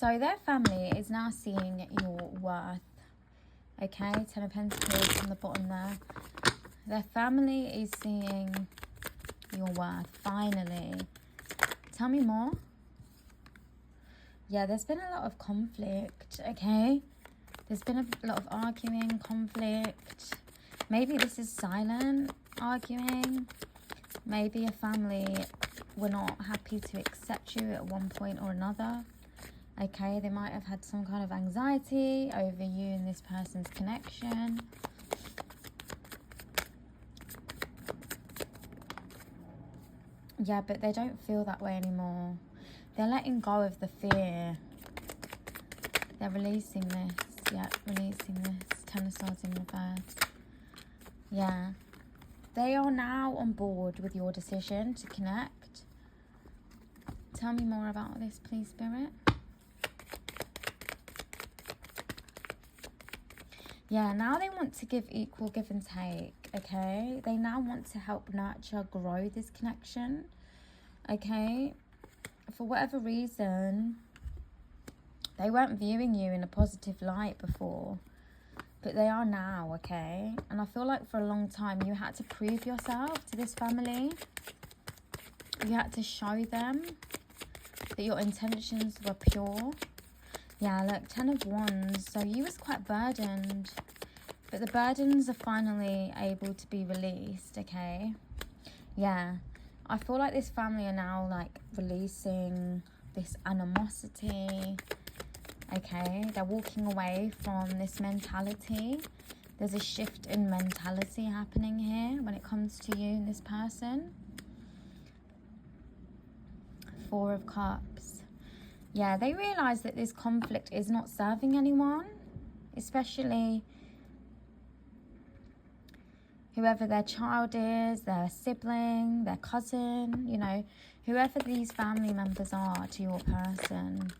So their family is now seeing your worth. Okay, 10 of Pentacles on the bottom there. Their family is seeing your worth, finally. Tell me more. Yeah, there's been a lot of conflict, okay? There's been a lot of arguing, conflict. Maybe this is silent arguing. Maybe a family were not happy to accept you at one point or another. Okay, they might have had some kind of anxiety over you and this person's connection. Yeah, but they don't feel that way anymore. They're letting go of the fear. They're releasing this. Yeah, releasing this. 10 of Swords in reverse. Yeah. They are now on board with your decision to connect. Tell me more about this, please, Spirit. Yeah, now they want to give equal give and take, okay? They now want to help nurture, grow this connection, okay? For whatever reason, they weren't viewing you in a positive light before, but they are now, okay? And I feel like for a long time, you had to prove yourself to this family. You had to show them that your intentions were pure. Yeah, look, 10 of Wands. So you was quite burdened, but the burdens are finally able to be released, okay? Yeah, I feel like this family are now, like, releasing this animosity, okay? They're walking away from this mentality. There's a shift in mentality happening here when it comes to you and this person. 4 of Cups. Yeah, they realise that this conflict is not serving anyone, especially whoever their child is, their sibling, their cousin, you know, whoever these family members are to your person.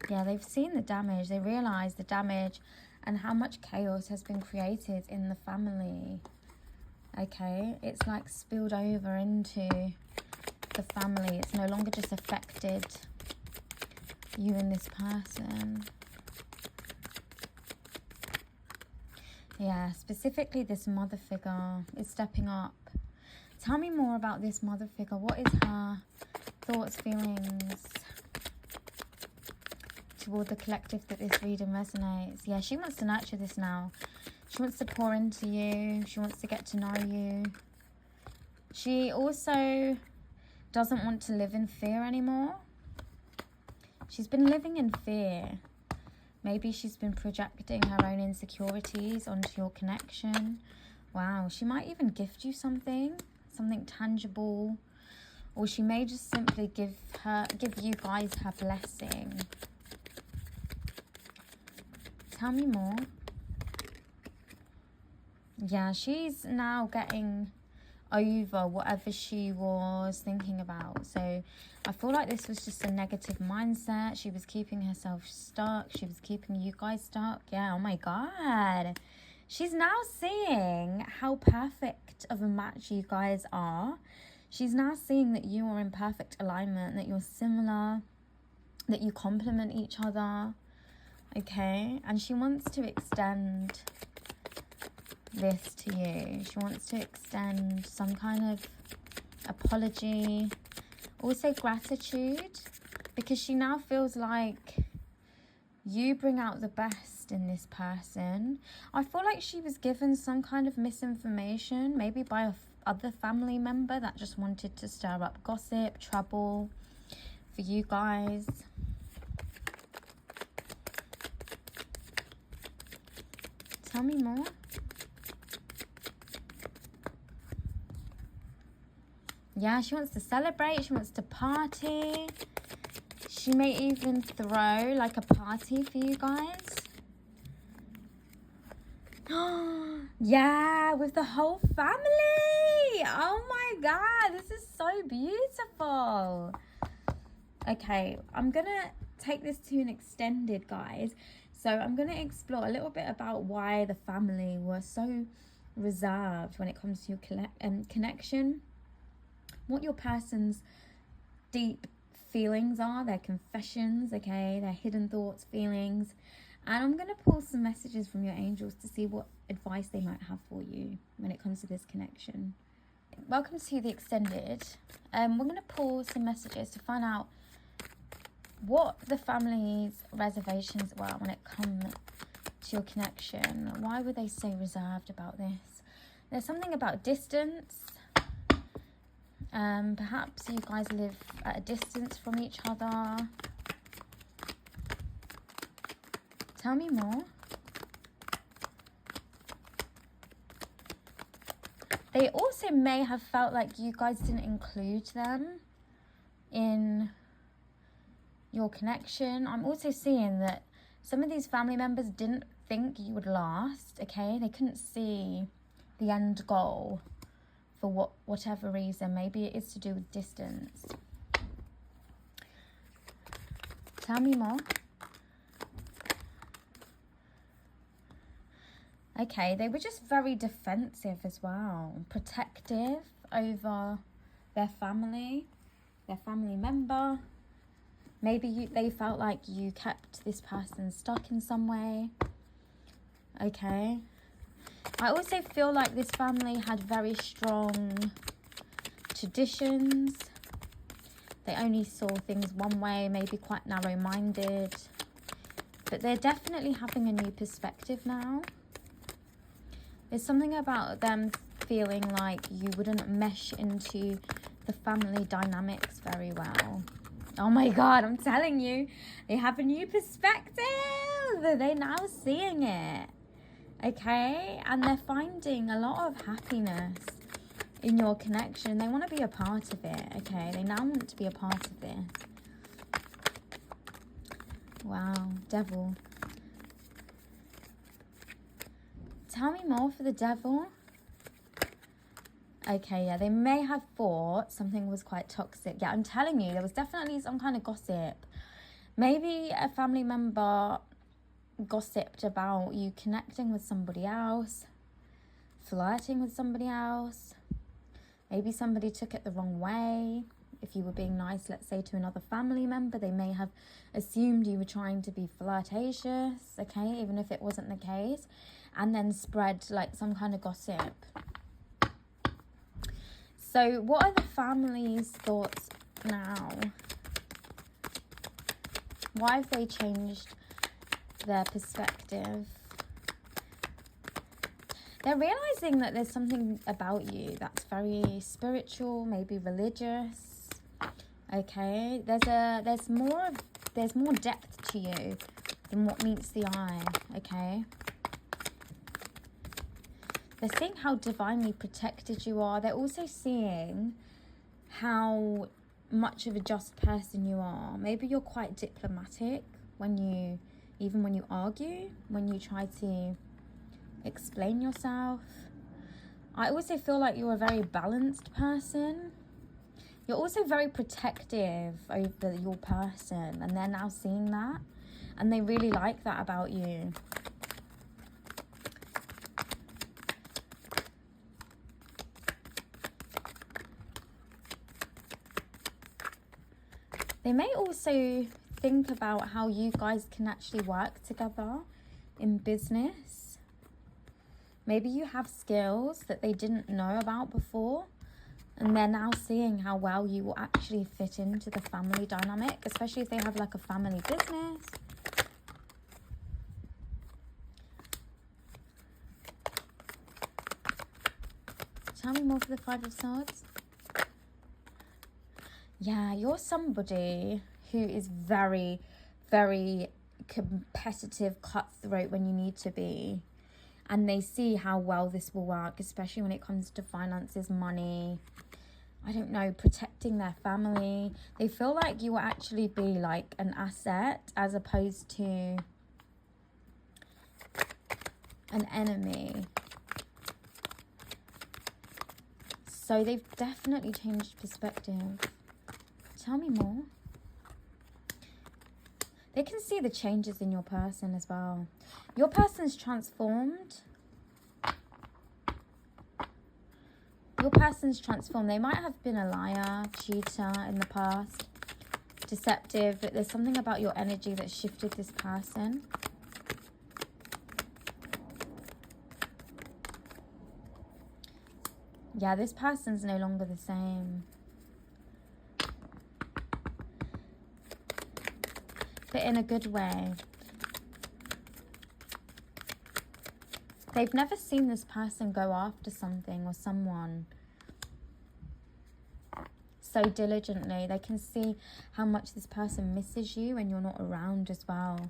Yeah, they've seen the damage. They realise the damage and how much chaos has been created in the family. Okay, it's like spilled over into the family. It's no longer just affected you and this person. Yeah, specifically this mother figure is stepping up. Tell me more about this mother figure. What is her thoughts, feelings toward the collective that this reading resonates? Yeah, she wants to nurture this now. She wants to pour into you. She wants to get to know you. She also doesn't want to live in fear anymore. She's been living in fear. Maybe she's been projecting her own insecurities onto your connection. Wow, she might even gift you something tangible. Or she may just simply give you guys her blessing. Tell me more. Yeah, she's now getting over whatever she was thinking about. So I feel like this was just a negative mindset. She was keeping herself stuck. She was keeping you guys stuck. Yeah, oh my God. She's now seeing how perfect of a match you guys are. She's now seeing that you are in perfect alignment, that you're similar, that you complement each other. Okay, and she wants to extend this to you. She wants to extend some kind of apology, also gratitude, because she now feels like you bring out the best in this person. I feel like she was given some kind of misinformation, maybe by a other family member that just wanted to stir up gossip, trouble for you guys. Tell me more. Yeah, she wants to celebrate. She wants to party. She may even throw like a party for you guys. Yeah, with the whole family. Oh my God, this is so beautiful. Okay, I'm going to take this to an extended, guys. So I'm going to explore a little bit about why the family were so reserved when it comes to your connection. What your person's deep feelings are, their confessions, okay, their hidden thoughts, feelings. And I'm going to pull some messages from your angels to see what advice they might have for you when it comes to this connection. Welcome to the extended. We're going to pull some messages to find out what the family's reservations were when it comes to your connection. Why were they so reserved about this? There's something about distance. Perhaps you guys live at a distance from each other. Tell me more. They also may have felt like you guys didn't include them in your connection. I'm also seeing that some of these family members didn't think you would last, okay? They couldn't see the end goal for whatever reason. Maybe it is to do with distance. Tell me more. Okay, they were just very defensive as well, protective over their family member. Maybe they felt like you kept this person stuck in some way. Okay. I also feel like this family had very strong traditions. They only saw things one way, maybe quite narrow-minded. But they're definitely having a new perspective now. There's something about them feeling like you wouldn't mesh into the family dynamics very well. Oh my God, I'm telling you, they have a new perspective. They're now seeing it. Okay? And they're finding a lot of happiness in your connection. They want to be a part of it. Okay? They now want to be a part of this. Wow, Devil. Tell me more for the Devil. Okay, yeah, they may have thought something was quite toxic. Yeah, I'm telling you, there was definitely some kind of gossip. Maybe a family member gossiped about you connecting with somebody else, flirting with somebody else. Maybe somebody took it the wrong way. If you were being nice, let's say, to another family member, they may have assumed you were trying to be flirtatious, okay, even if it wasn't the case, and then spread like some kind of gossip. So what are the family's thoughts now? Why have they changed their perspective? They're realizing that there's something about you that's very spiritual, maybe religious. Okay, there's more depth to you than what meets the eye. Okay. They're seeing how divinely protected you are. They're also seeing how much of a just person you are. Maybe you're quite diplomatic even when you argue, when you try to explain yourself. I also feel like you're a very balanced person. You're also very protective over your person, and they're now seeing that, and they really like that about you. They may also think about how you guys can actually work together in business. Maybe you have skills that they didn't know about before, and they're now seeing how well you will actually fit into the family dynamic, especially if they have like a family business. Tell me more for the Five of Swords. Yeah, you're somebody who is very, very competitive, cutthroat when you need to be. And they see how well this will work, especially when it comes to finances, money, I don't know, protecting their family. They feel like you will actually be like an asset as opposed to an enemy. So they've definitely changed perspective. Tell me more. They can see the changes in your person as well. Your person's transformed. Your person's transformed. They might have been a liar, cheater in the past, deceptive, but there's something about your energy that shifted this person. Yeah, this person's no longer the same. But in a good way. They've never seen this person go after something or someone so diligently. They can see how much this person misses you when you're not around as well.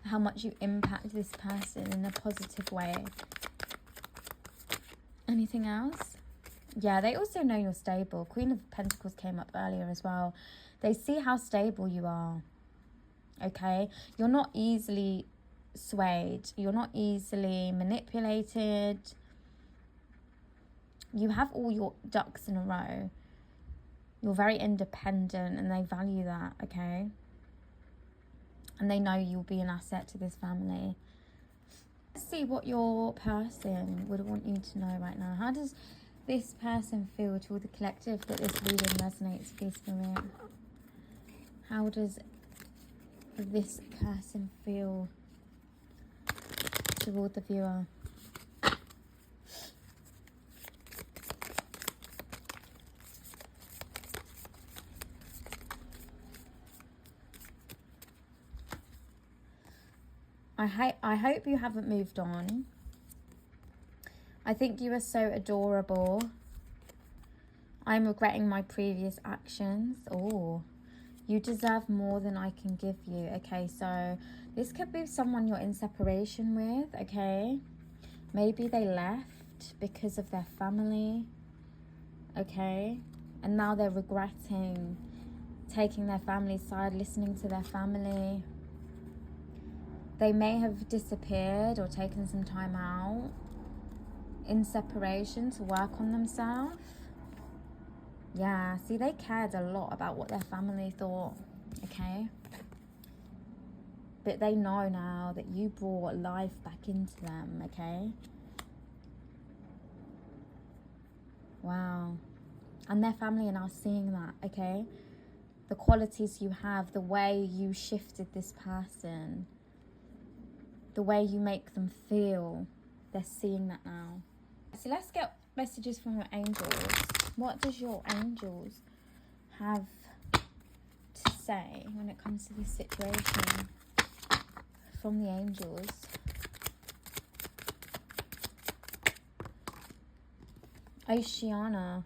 How much you impact this person in a positive way. Anything else? Yeah, they also know you're stable. Queen of Pentacles came up earlier as well. They see how stable you are. Okay? You're not easily swayed. You're not easily manipulated. You have all your ducks in a row. You're very independent and they value that, okay? And they know you'll be an asset to this family. Let's see what your person would want you to know right now. How does this person feel to all the collective that this reading resonates, please, Spirit? How does this person feel toward the viewer? I hope you haven't moved on. I think you are so adorable. I'm regretting my previous actions. Oh, you deserve more than I can give you. Okay, so this could be someone you're in separation with, okay? Maybe they left because of their family, okay? And now they're regretting taking their family's side, listening to their family. They may have disappeared or taken some time out in separation to work on themselves. Yeah, see, they cared a lot about what their family thought, okay? But they know now that you brought life back into them, okay? Wow. And their family are now seeing that, okay? The qualities you have, the way you shifted this person, the way you make them feel, they're seeing that now. So let's get messages from your angels. What does your angels have to say when it comes to this situation from the angels? Oceana,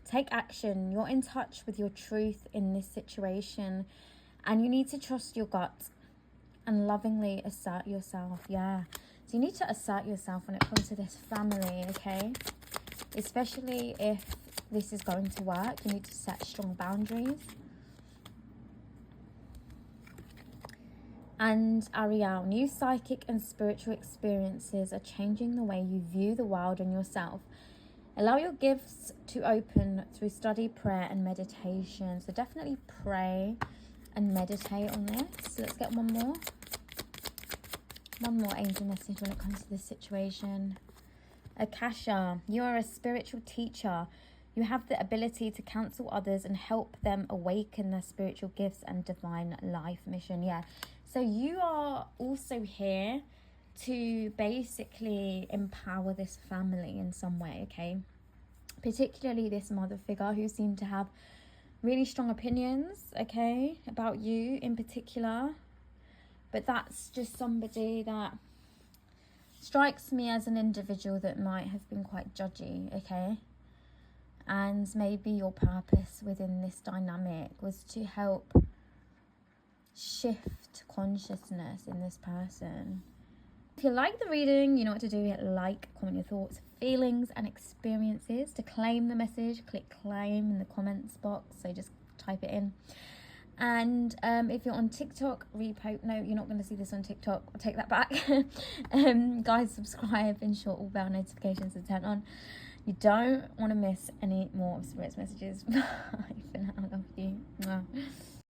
take action. You're in touch with your truth in this situation and you need to trust your gut and lovingly assert yourself. Yeah, so you need to assert yourself when it comes to this family, okay? Especially if this is going to work, you need to set strong boundaries. And Ariel, new psychic and spiritual experiences are changing the way you view the world and yourself. Allow your gifts to open through study, prayer and meditation. So definitely pray and meditate on this. So let's get one more. One more angel message when it comes to this situation. Akasha, you are a spiritual teacher. You have the ability to counsel others and help them awaken their spiritual gifts and divine life mission. Yeah, so you are also here to basically empower this family in some way, okay? Particularly this mother figure who seemed to have really strong opinions, okay, about you in particular. But that's just somebody that strikes me as an individual that might have been quite judgy, okay? And maybe your purpose within this dynamic was to help shift consciousness in this person. If you like the reading, you know what to do. Hit like, comment your thoughts, feelings and experiences. To claim the message, click claim in the comments box. So just type it in. And if you're on TikTok, repost. No, you're not going to see this on TikTok. I'll take that back. Guys, subscribe, ensure all bell notifications are turned on. You don't want to miss any more of Spirit's messages. Bye for now. I love you. Mwah.